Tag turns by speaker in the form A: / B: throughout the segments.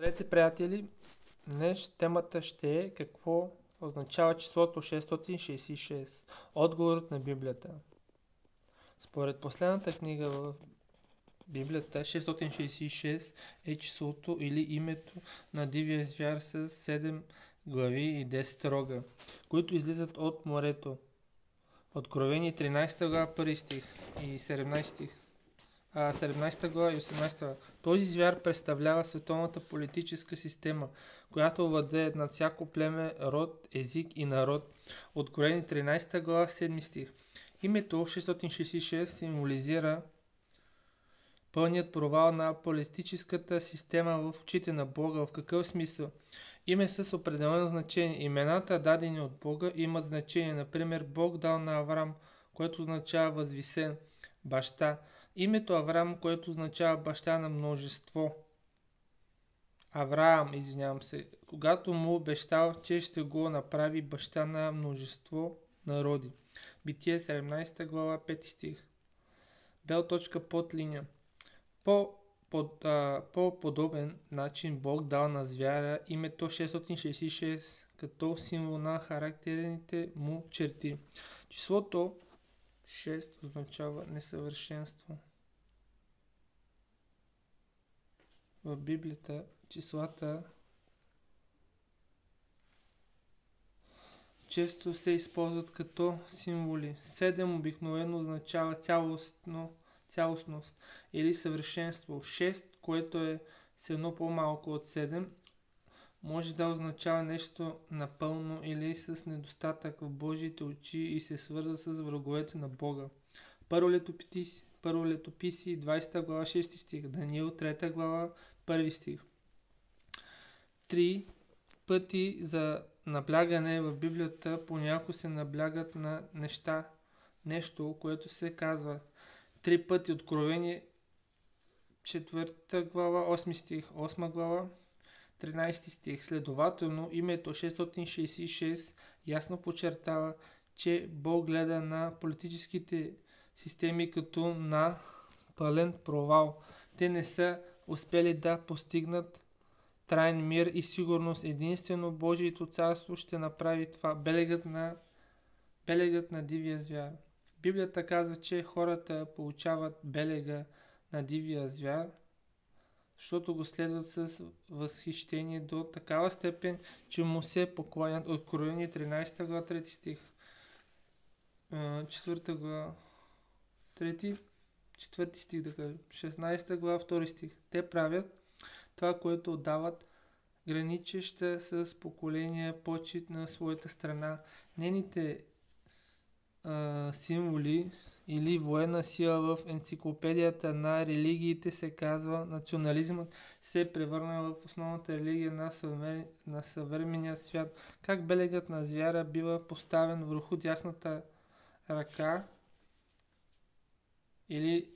A: Здравейте, приятели! Днес темата ще е какво означава числото 666. Отговорът на Библията. Според последната книга в Библията, 666 е числото или името на дивия звяр с 7 глави и 10 рога, които излизат от морето. Откровение 13 глава, 1 стих и 17 стих. 17 глава и 18 глава. Този звяр представлява световната политическа система, която владее над всяко племе, род, език и народ. Откровение 13 глава, 7 стих. Името 666 символизира пълният провал на политическата система в очите на Бога. В какъв смисъл? Име с определено значение. Имената, дадени от Бога, имат значение. Например, Бог дал на Аврам, което означава възвисен, баща. Името Авраам, което означава баща на множество. Когато му обещал, че ще го направи баща на множество народи. Битие 17 глава, 5 стих. Бел точка под линия. По подобен начин Бог дал на звяра името 666 като символ на характерните му черти. Числото 6 означава несъвършенство. В Библията числата често се използват като символи. 7 обикновено означава цялостност или съвършенство. 6, което е с едно по-малко от 7, може да означава нещо напълно или с недостатък в Божиите очи и се свърза с враговете на Бога. Първо летописи 20 глава 6 стих, Даниил 3 глава 1 стих. 3 пъти за наблягане в Библията понякога се наблягат на нещо, което се казва. 3 пъти Откровение 4 глава 8 стих, 8 глава 13 стих. Следователно, името 666 ясно подчертава, че Бог гледа на политическите системи като на пълен провал. Те не са успели да постигнат траен мир и сигурност. Единствено Божието царство ще направи това. Белегът на дивия звяр. Библията казва, че хората получават белега на дивия звяр, защото го следват с възхищение до такава степен, че му се покланят. Откровение 13 глава 3 стих. 4 глава 3, 4 стих да кажем. 16 глава 2 стих. Те правят това, което отдават, граничеща с поколения почит на своята страна. Нейните символи или военна сила в енциклопедията на религиите се казва: национализмът се е превърнал в основната религия на съвременния свят. Как белегът на звяра бива поставен върху дясната ръка или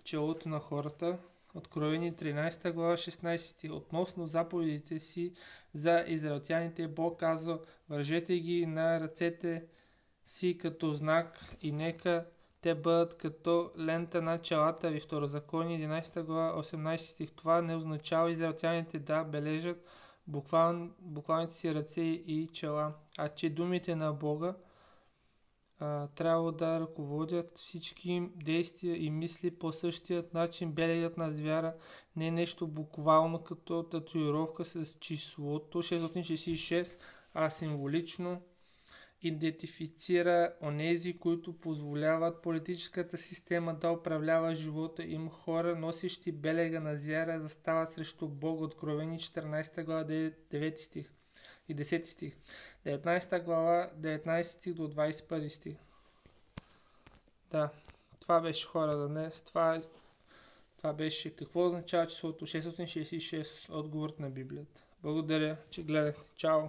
A: челото на хората? Откровение 13 глава 16 стих. Относно заповедите си за израелтяните, Бог казва: вържете ги на ръцете си като знак и нека те бъдат като лента на челата ви. Второзаконие 11 глава 18 стих. Това не означава израелтяните да бележат буквалните си ръце и чела, а че думите на Бога трябва да ръководят всички им действия и мисли по същият начин. Белегът на звяра не е нещо буквално като татуировка с числото 666, а символично идентифицира онези, които позволяват политическата система да управлява живота им. Хора, носещи белега на звяра, застават срещу Бога. Откровение 14 глава 9 стих и 10 стих. 19 глава 19 стих до 21 стих. Да, това беше, хора, за днес. Това беше какво означава числото 666, отговорът на Библията. Благодаря, че гледахте. Чао!